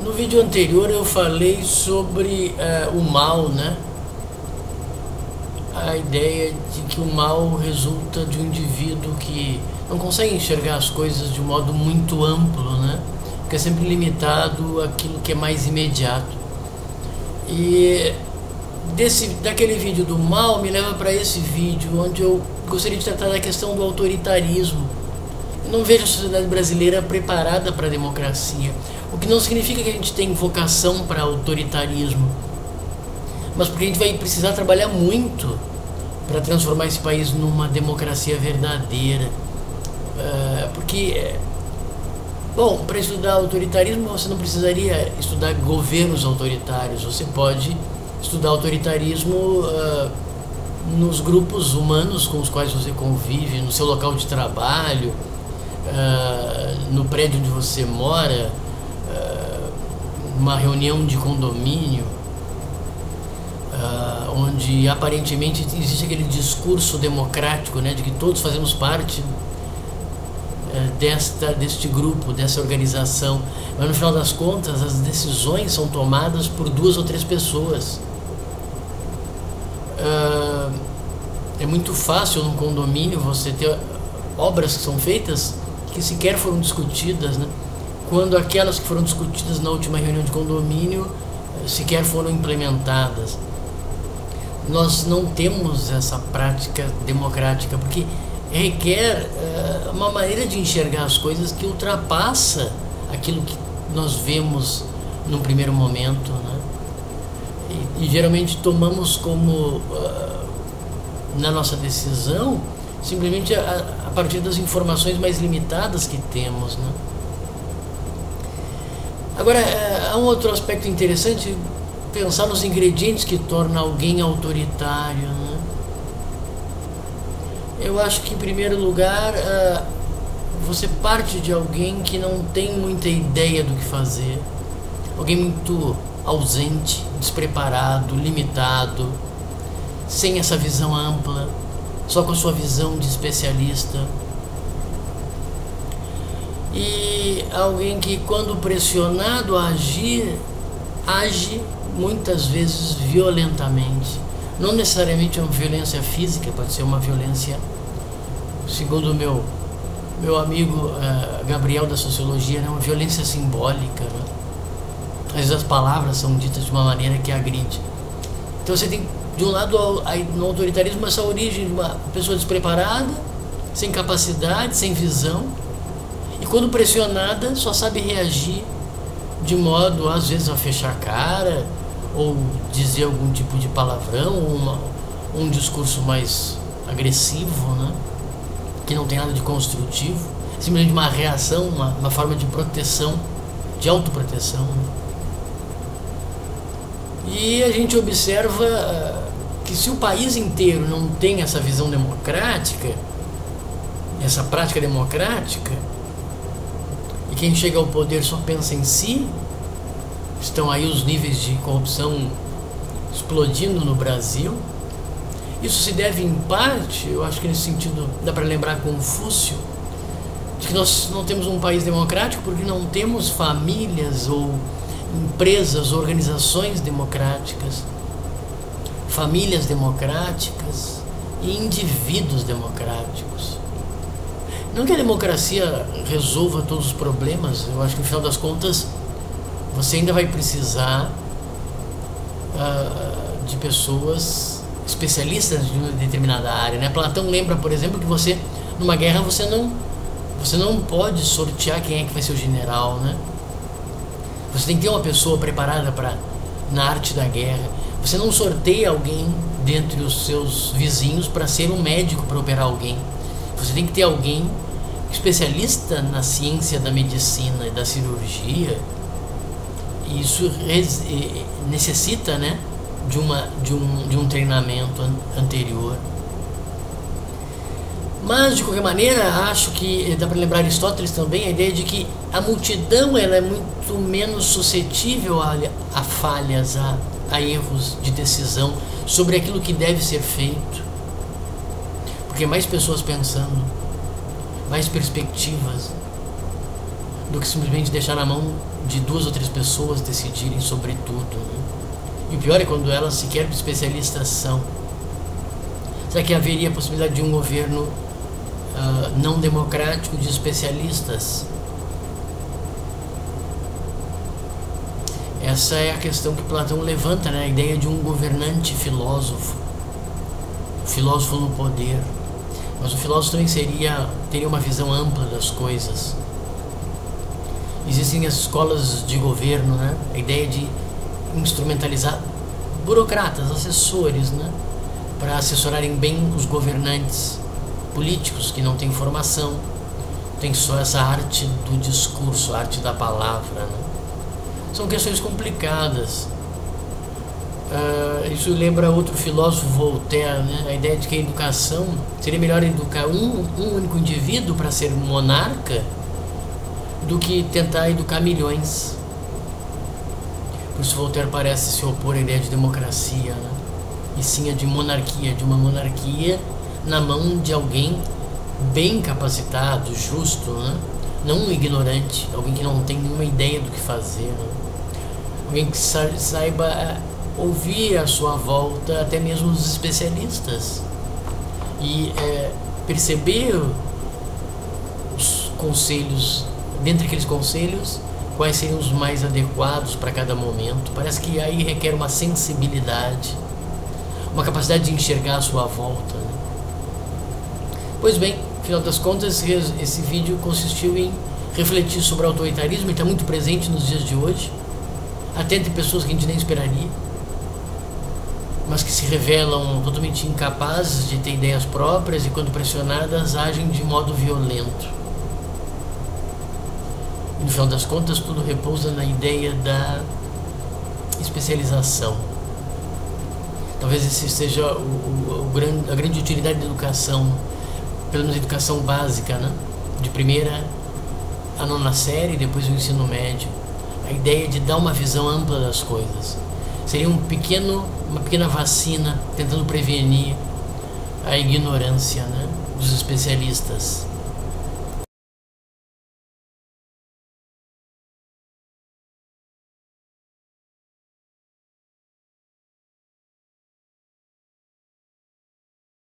No vídeo anterior eu falei sobre o mal, né? A ideia de que o mal resulta de um indivíduo que não consegue enxergar as coisas de um modo muito amplo, né? Porque é sempre limitado àquilo que é mais imediato. E daquele vídeo do mal me leva para esse vídeo onde eu gostaria de tratar da questão do autoritarismo. Eu não vejo a sociedade brasileira preparada para a democracia, o que não significa que a gente tem vocação para autoritarismo, mas porque a gente vai precisar trabalhar muito para transformar esse país numa democracia verdadeira. Porque, bom, para estudar autoritarismo você não precisaria estudar governos autoritários, você pode estudar autoritarismo nos grupos humanos com os quais você convive, no seu local de trabalho, no prédio onde você mora, numa reunião de condomínio, onde aparentemente existe aquele discurso democrático, né, de que todos fazemos parte deste grupo, dessa organização, mas no final das contas as decisões são tomadas por 2 ou 3 pessoas. É muito fácil num condomínio você ter obras que são feitas que sequer foram discutidas, né? Quando aquelas que foram discutidas na última reunião de condomínio sequer foram implementadas. Nós não temos essa prática democrática, porque requer uma maneira de enxergar as coisas que ultrapassa aquilo que nós vemos num primeiro momento, né? E geralmente tomamos como na nossa decisão simplesmente a partir das informações mais limitadas que temos, né? Agora, há um outro aspecto interessante, pensar nos ingredientes que tornam alguém autoritário, né? Eu acho que, em primeiro lugar, você parte de alguém que não tem muita ideia do que fazer, alguém muito ausente, despreparado, limitado, sem essa visão ampla, só com a sua visão de especialista. E alguém que, quando pressionado a agir, age muitas vezes violentamente. Não necessariamente uma violência física, pode ser uma violência, segundo o meu amigo Gabriel da Sociologia, né, uma violência simbólica, né? Às vezes as palavras são ditas de uma maneira que agride. Então você tem, de um lado, no autoritarismo, essa origem de uma pessoa despreparada, sem capacidade, sem visão, e quando pressionada só sabe reagir de modo, às vezes, a fechar a cara, ou dizer algum tipo de palavrão, ou um discurso mais agressivo, né? Que não tem nada de construtivo, simplesmente uma reação, uma forma de proteção, de autoproteção, né? E a gente observa que se o país inteiro não tem essa visão democrática, essa prática democrática, e quem chega ao poder só pensa em si, estão aí os níveis de corrupção explodindo no Brasil. Isso se deve, em parte, eu acho que nesse sentido dá para lembrar Confúcio, de que nós não temos um país democrático porque não temos famílias ou empresas, organizações democráticas, famílias democráticas e indivíduos democráticos. Não que a democracia resolva todos os problemas, eu acho que no final das contas você ainda vai precisar de pessoas especialistas de uma determinada área, né? Platão lembra, por exemplo, que você, numa guerra, você não pode sortear quem é que vai ser o general, né? Você tem que ter uma pessoa preparada na arte da guerra. Você não sorteia alguém dentre os seus vizinhos para ser um médico para operar alguém. Você tem que ter alguém especialista na ciência da medicina e da cirurgia. E isso necessita, né, de um treinamento anterior. Mas, de qualquer maneira, acho que dá para lembrar Aristóteles também a ideia de que a multidão ela é muito menos suscetível a falhas, a erros de decisão sobre aquilo que deve ser feito. Porque mais pessoas pensando, mais perspectivas, do que simplesmente deixar na mão de 2 ou 3 pessoas decidirem sobre tudo, né? E o pior é quando elas sequer especialistas são. Será que haveria a possibilidade de um governo não democrático de especialistas? Essa é a questão que Platão levanta, né? A ideia de um governante filósofo, filósofo no poder. Mas o filósofo também teria uma visão ampla das coisas. Existem as escolas de governo, né? A ideia de instrumentalizar burocratas, assessores, né? Para assessorarem bem os governantes políticos que não têm formação, tem só essa arte do discurso, a arte da palavra, né? São questões complicadas. Isso lembra outro filósofo, Voltaire, né? A ideia de que a educação seria melhor educar um único indivíduo para ser monarca do que tentar educar milhões. Por isso Voltaire parece se opor à ideia de democracia, né? E sim a de monarquia, de uma monarquia na mão de alguém bem capacitado, justo, né? Não um ignorante, alguém que não tem nenhuma ideia do que fazer, né? Alguém que saiba ouvir à sua volta até mesmo os especialistas e perceber os conselhos, dentre aqueles conselhos, quais seriam os mais adequados para cada momento. Parece que aí requer uma sensibilidade, uma capacidade de enxergar à sua volta, né? Pois bem, afinal das contas, esse vídeo consistiu em refletir sobre o autoritarismo e está muito presente nos dias de hoje, até entre pessoas que a gente nem esperaria, mas que se revelam totalmente incapazes de ter ideias próprias e, quando pressionadas, agem de modo violento. E, no final das contas, tudo repousa na ideia da especialização. Talvez esse seja a grande utilidade da educação, pelo menos a educação básica, né? De primeira a 9ª série e depois o ensino médio. A ideia de dar uma visão ampla das coisas. Seria uma pequena vacina tentando prevenir a ignorância, né, dos especialistas.